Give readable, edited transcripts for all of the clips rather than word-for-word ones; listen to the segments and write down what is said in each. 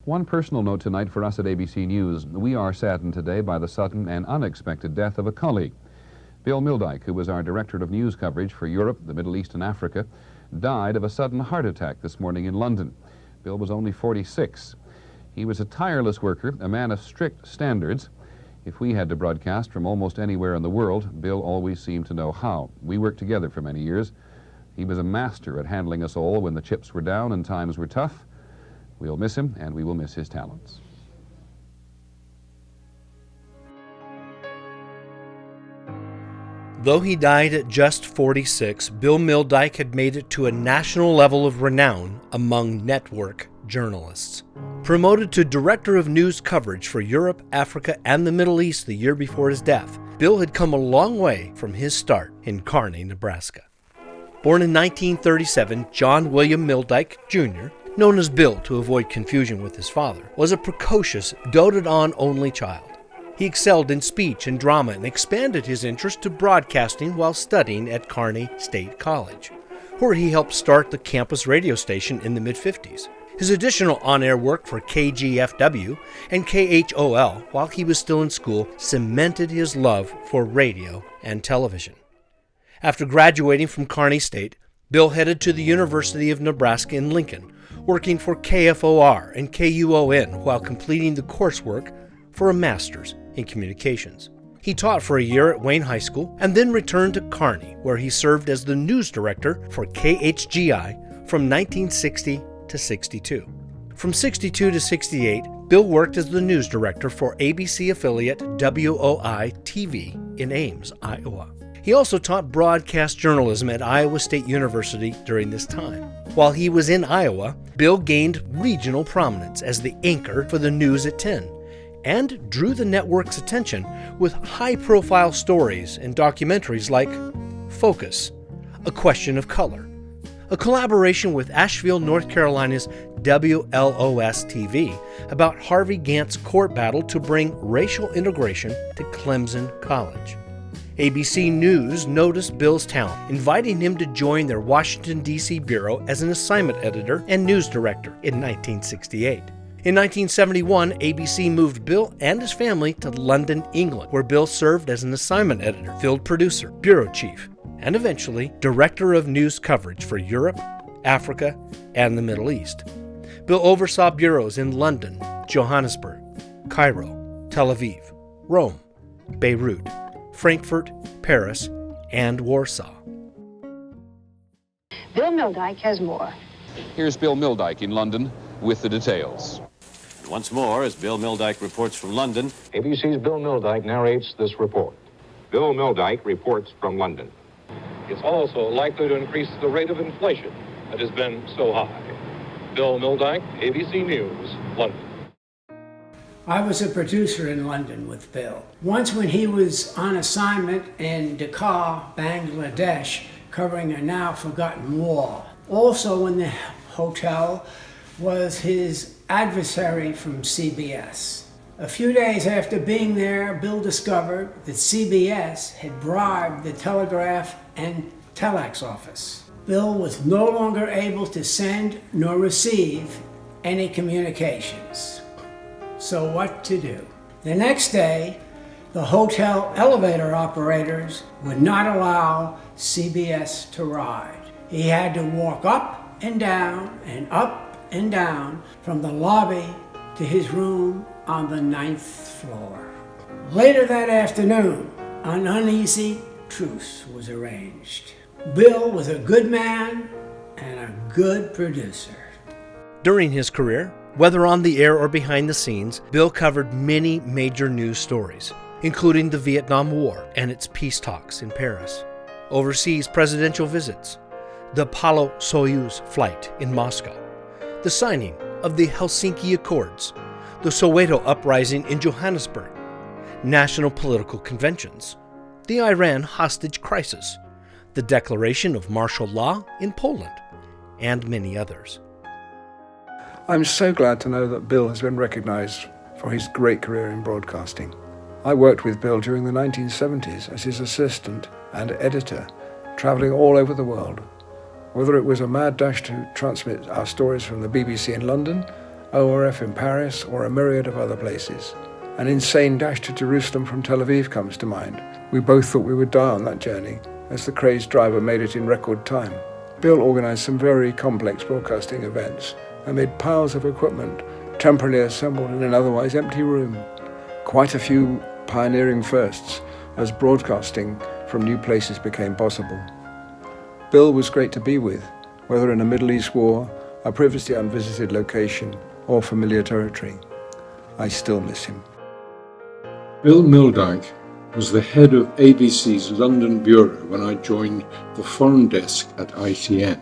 One personal note tonight for us at ABC News. We are saddened today by the sudden and unexpected death of a colleague. Bill Milldyke, who was our Director of News Coverage for Europe, the Middle East, and Africa, died of a sudden heart attack this morning in London. Bill was only 46. He was a tireless worker, a man of strict standards. If we had to broadcast from almost anywhere in the world, Bill always seemed to know how. We worked together for many years. He was a master at handling us all when the chips were down and times were tough. We'll miss him, and we will miss his talents. Though he died at just 46, Bill Milldyke had made it to a national level of renown among network journalists. Promoted to Director of News Coverage for Europe, Africa, and the Middle East the year before his death, Bill had come a long way from his start in Kearney, Nebraska. Born in 1937, John William Milldyke, Jr., known as Bill to avoid confusion with his father, was a precocious, doted-on only child. He excelled in speech and drama and expanded his interest to broadcasting while studying at Kearney State College, where he helped start the campus radio station in the mid-50s. His additional on-air work for KGFW and KHOL while he was still in school cemented his love for radio and television. After graduating from Kearney State, Bill headed to the University of Nebraska in Lincoln, working for KFOR and KUON while completing the coursework for a master's in communications. He taught for a year at Wayne High School and then returned to Kearney, where he served as the news director for KHGI from 1960 to 62. From 62 to 68, Bill worked as the news director for ABC affiliate WOI-TV in Ames, Iowa. He also taught broadcast journalism at Iowa State University during this time. While he was in Iowa, Bill gained regional prominence as the anchor for the News at 10 and drew the network's attention with high-profile stories and documentaries like Focus, A Question of Color, a collaboration with Asheville, North Carolina's WLOS-TV about Harvey Gantt's court battle to bring racial integration to Clemson College. ABC News noticed Bill's talent, inviting him to join their Washington, D.C. bureau as an assignment editor and news director in 1968. In 1971, ABC moved Bill and his family to London, England, where Bill served as an assignment editor, field producer, bureau chief, and eventually director of news coverage for Europe, Africa, and the Middle East. Bill oversaw bureaus in London, Johannesburg, Cairo, Tel Aviv, Rome, Beirut, Frankfurt, Paris, and Warsaw. Bill Milldyke has more. Here's Bill Milldyke in London with the details. Once more, as Bill Milldyke reports from London, ABC's Bill Milldyke narrates this report. Bill Milldyke reports from London. It's also likely to increase the rate of inflation that has been so high. Bill Milldyke, ABC News, London. I was a producer in London with Bill. Once when he was on assignment in Dhaka, Bangladesh, covering a now forgotten war. Also in the hotel was his adversary from CBS. A few days after being there, Bill discovered that CBS had bribed the telegraph and telex office. Bill was no longer able to send nor receive any communications. So what to do? The next day, the hotel elevator operators would not allow CBS to ride. He had to walk up and down and up and down from the lobby to his room on the 9th floor. Later that afternoon, an uneasy truce was arranged. Bill was a good man and a good producer. During his career, whether on the air or behind the scenes, Bill covered many major news stories, including the Vietnam War and its peace talks in Paris, overseas presidential visits, the Apollo-Soyuz flight in Moscow, the signing of the Helsinki Accords, the Soweto uprising in Johannesburg, national political conventions, the Iran hostage crisis, the declaration of martial law in Poland, and many others. I'm so glad to know that Bill has been recognized for his great career in broadcasting. I worked with Bill during the 1970s as his assistant and editor, traveling all over the world. Whether it was a mad dash to transmit our stories from the BBC in London, ORF in Paris, or a myriad of other places. An insane dash to Jerusalem from Tel Aviv comes to mind. We both thought we would die on that journey, as the crazed driver made it in record time. Bill organised some very complex broadcasting events amid piles of equipment temporarily assembled in an otherwise empty room. Quite a few pioneering firsts as broadcasting from new places became possible. Bill was great to be with, whether in a Middle East war, a previously unvisited location, or familiar territory. I still miss him. Bill Milldyke was the head of ABC's London bureau when I joined the foreign desk at ITN.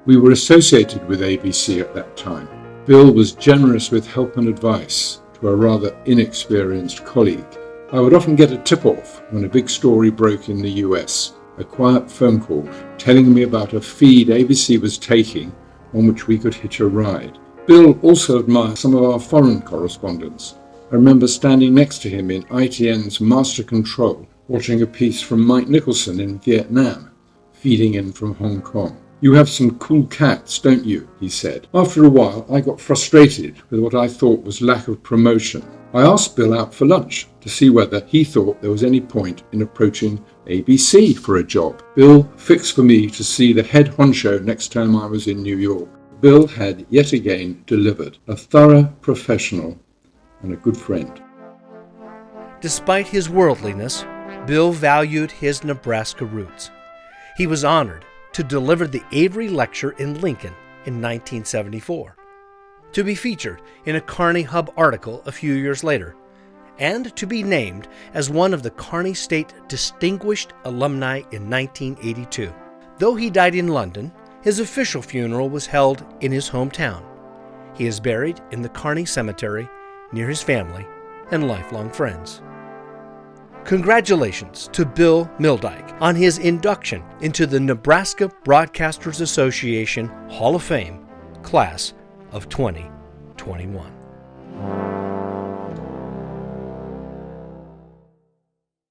We were associated with ABC at that time. Bill was generous with help and advice to a rather inexperienced colleague. I would often get a tip-off when a big story broke in the US, a quiet phone call telling me about a feed ABC was taking on which we could hitch a ride. Bill also admired some of our foreign correspondents. I remember standing next to him in ITN's Master Control, watching a piece from Mike Nicholson in Vietnam, feeding in from Hong Kong. "You have some cool cats, don't you?" he said. After a while, I got frustrated with what I thought was lack of promotion. I asked Bill out for lunch to see whether he thought there was any point in approaching ABC for a job. Bill fixed for me to see the head honcho next time I was in New York. Bill had yet again delivered, a thorough professional and a good friend. Despite his worldliness, Bill valued his Nebraska roots. He was honored to deliver the Avery Lecture in Lincoln in 1974, to be featured in a Kearney Hub article a few years later, and to be named as one of the Kearney State Distinguished Alumni in 1982. Though he died in London, his official funeral was held in his hometown. He is buried in the Kearney Cemetery near his family and lifelong friends. Congratulations to Bill Milldyke on his induction into the Nebraska Broadcasters Association Hall of Fame, class of 2021.